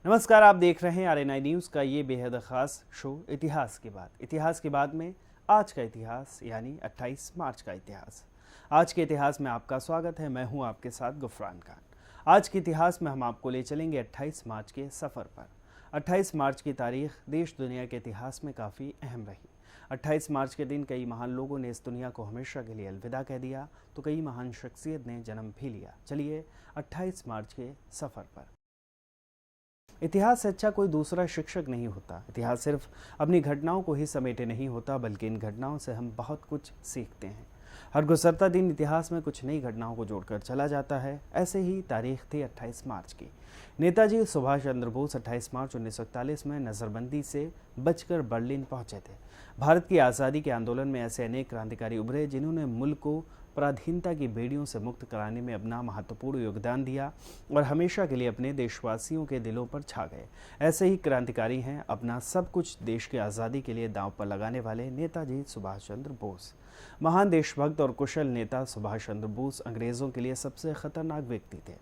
नमस्कार, आप देख रहे हैं आरएनआई न्यूज़ का ये बेहद ख़ास शो इतिहास की बात। इतिहास की बात में आज का इतिहास यानी 28 मार्च का इतिहास। आज के इतिहास में आपका स्वागत है। मैं हूं आपके साथ गुफरान खान। आज के इतिहास में हम आपको ले चलेंगे 28 मार्च के सफ़र पर। 28 मार्च की तारीख देश दुनिया के इतिहास में काफ़ी अहम रही। 28 मार्च के दिन कई महान लोगों ने इस दुनिया को हमेशा के लिए अलविदा कह दिया, तो कई महान शख्सियत ने जन्म भी लिया। चलिए 28 मार्च के सफ़र पर। इतिहास से अच्छा कोई दूसरा शिक्षक नहीं होता। इतिहास सिर्फ अपनी घटनाओं को ही समेटे नहीं होता, बल्कि इन घटनाओं से हम बहुत कुछ सीखते हैं। हर गुजरता दिन इतिहास में कुछ नई घटनाओं को जोड़कर चला जाता है। ऐसे ही तारीख थी 28 मार्च की। नेताजी सुभाष चंद्र बोस 28 मार्च 1941 में नज़रबंदी से बचकर बर्लिन पहुंचे थे। भारत की आज़ादी के आंदोलन में ऐसे अनेक क्रांतिकारी उभरे जिन्होंने मुल्क को पराधीनता की बेड़ियों से मुक्त कराने में अपना महत्वपूर्ण योगदान दिया और हमेशा के लिए अपने देशवासियों के दिलों पर छा गए। ऐसे ही क्रांतिकारी हैं अपना सब कुछ देश की आज़ादी के लिए दांव पर लगाने वाले नेताजी सुभाष चंद्र बोस। महान देशभक्त और कुशल नेता सुभाष चंद्र बोस अंग्रेज़ों के लिए सबसे खतरनाक व्यक्ति थे।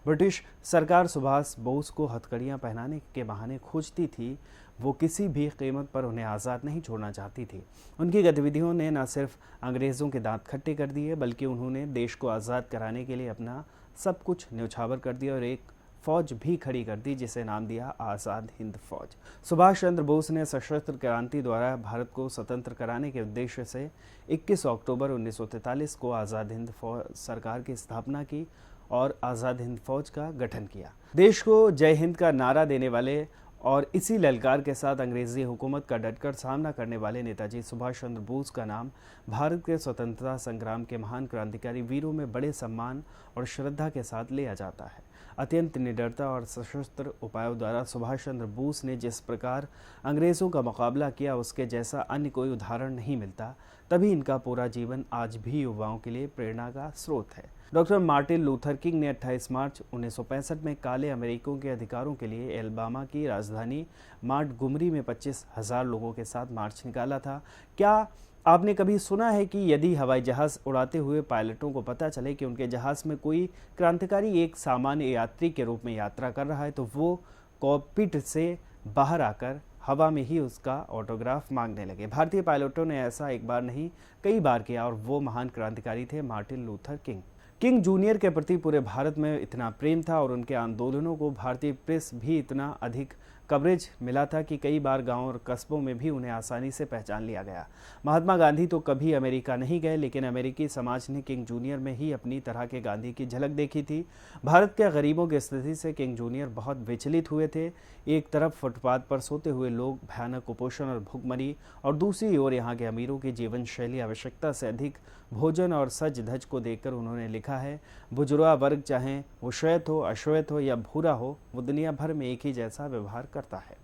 ब्रिटिश सरकार सुभाष बोस को हथकड़ियाँ पहनाने के बहाने खोजती थी। वो किसी भी कीमत पर उन्हें आज़ाद नहीं छोड़ना चाहती थी। उनकी गतिविधियों ने न सिर्फ अंग्रेज़ों के दांत खट्टे कर दिए, बल्कि उन्होंने देश को आज़ाद कराने के लिए अपना सब कुछ न्यौछावर कर दिया और एक फ़ौज भी खड़ी कर दी, जिसे नाम दिया आज़ाद हिंद फ़ौज। सुभाष चंद्र बोस ने सशस्त्र क्रांति द्वारा भारत को स्वतंत्र कराने के उद्देश्य से 21 अक्टूबर 1943 को आज़ाद हिंद फौज सरकार की स्थापना की और आज़ाद हिंद फौज का गठन किया। देश को जय हिंद का नारा देने वाले और इसी ललकार के साथ अंग्रेजी हुकूमत का डटकर सामना करने वाले नेताजी सुभाष चंद्र बोस का नाम भारत के स्वतंत्रता संग्राम के महान क्रांतिकारी वीरों में बड़े सम्मान और श्रद्धा के साथ लिया जाता है। अत्यंत निडरता और सशस्त्र उपायों द्वारा सुभाष चंद्र बोस ने जिस प्रकार अंग्रेज़ों का मुकाबला किया, उसके जैसा अन्य कोई उदाहरण नहीं मिलता। तभी इनका पूरा जीवन आज भी युवाओं के लिए प्रेरणा का स्रोत है। डॉक्टर मार्टिन लूथर किंग ने 28 मार्च 1965 में काले अमेरिकियों के अधिकारों के लिए एलबामा की राजधानी मॉन्टगोमरी में 25,000 लोगों के साथ मार्च निकाला था। क्या आपने कभी सुना है कि यदि हवाई जहाज़ उड़ाते हुए पायलटों को पता चले कि उनके जहाज़ में कोई क्रांतिकारी एक सामान्य यात्री के रूप में यात्रा कर रहा है, तो वो कॉकपिट से बाहर आकर हवा में ही उसका ऑटोग्राफ मांगने लगे। भारतीय पायलटों ने ऐसा एक बार नहीं, कई बार किया और वो महान क्रांतिकारी थे Martin Luther king. King junior के प्रति पूरे भारत में इतना प्रेम था और उनके आंदोलनों को भारतीय प्रेस भी इतना अधिक कवरेज मिला था कि कई बार गांव और कस्बों में भी उन्हें आसानी से पहचान लिया गया। महात्मा गांधी तो कभी अमेरिका नहीं गए, लेकिन अमेरिकी समाज ने किंग जूनियर में ही अपनी तरह के गांधी की झलक देखी थी। भारत के गरीबों की स्थिति से किंग जूनियर बहुत विचलित हुए थे। एक तरफ फुटपाथ पर सोते हुए लोग, भयानक कुपोषण और भूखमरी, और दूसरी ओर यहाँ के अमीरों की जीवन शैली आवश्यकता से अधिक भोजन और सज धज को देखकर उन्होंने लिखा है, बुजुर्गा वर्ग चाहे वो श्वेत हो, अश्वेत हो या भूरा हो, वो दुनिया भर में एक ही जैसा व्यवहार करता है।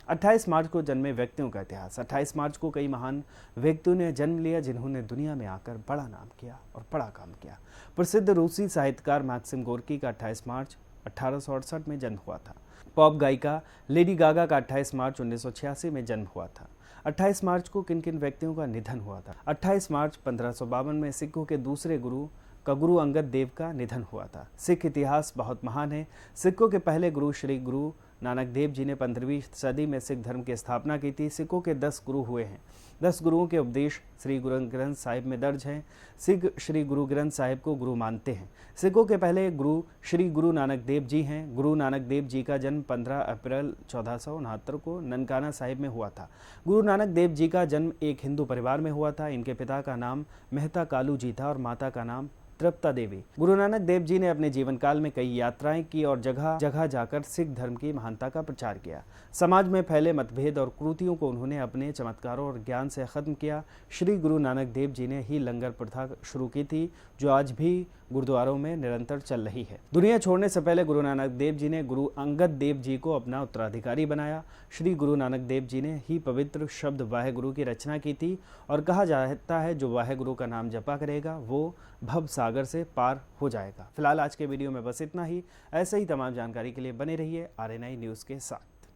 28 मार्च को जन्मे व्यक्तियों का इतिहास। 28 मार्च को कई महान व्यक्तियों ने जन्म लिया जिन्होंने दुनिया में आकर बड़ा नाम किया और बड़ा काम किया। प्रसिद्ध रूसी साहित्यकार मैक्सिम गोर्की का 28 मार्च 1868 में जन्म हुआ था। पॉप गायिका लेडी गागा का 28 मार्च 1986 में जन्म हुआ था। 28 मार्च को किन किन व्यक्तियों का निधन हुआ था। 28 मार्च 1552 में सिखों के दूसरे गुरु का गुरु अंगद देव का निधन हुआ था। सिख इतिहास बहुत महान है। सिखों के पहले गुरु श्री गुरु नानक देव जी ने 15वीं सदी में सिख धर्म की स्थापना की थी। सिखों के 10 गुरु हुए हैं। 10 गुरुओं के उपदेश श्री गुरु ग्रंथ साहिब में दर्ज हैं। सिख श्री गुरु ग्रंथ साहिब को गुरु मानते हैं। सिखों के पहले गुरु श्री गुरु नानक देव जी हैं। गुरु नानक देव जी का जन्म 15 अप्रैल 1469 को ननकाना साहिब में हुआ था। गुरु नानक देव जी का जन्म एक हिंदू परिवार में हुआ था। इनके पिता का नाम मेहता कालू जी था और माता का नाम तृप्ता देवी। गुरु नानक देव जी ने अपने जीवन काल में कई यात्राएं की और जगह जगह जाकर सिख धर्म की महानता का प्रचार किया। समाज में फैले मतभेद और कुरीतियों को उन्होंने अपने चमत्कारों और ज्ञान से खत्म किया। श्री गुरु नानक देव जी ने ही लंगर प्रथा शुरू की थी, जो आज भी गुरुद्वारों में निरंतर चल रही है। दुनिया छोड़ने से पहले गुरु नानक देव जी ने गुरु अंगद देव जी को अपना उत्तराधिकारी बनाया। श्री गुरु नानक देव जी ने ही पवित्र शब्द वाहेगुरु की रचना की थी और कहा जाता है जो वाहेगुरु का नाम जपा करेगा वो भव सागर से पार हो जाएगा। फिलहाल आज के वीडियो में बस इतना ही। ऐसे ही तमाम जानकारी के लिए बने रहिए आरएनआई न्यूज़ के साथ।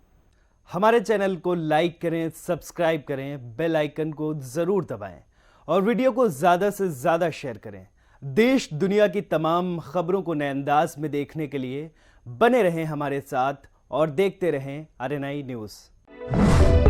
हमारे चैनल को लाइक करें, सब्सक्राइब करें, बेल आइकन को जरूर दबाएं और वीडियो को ज़्यादा से ज़्यादा शेयर करें। देश दुनिया की तमाम खबरों को नए अंदाज में देखने के लिए बने रहें हमारे साथ और देखते रहें आरएनआई न्यूज़।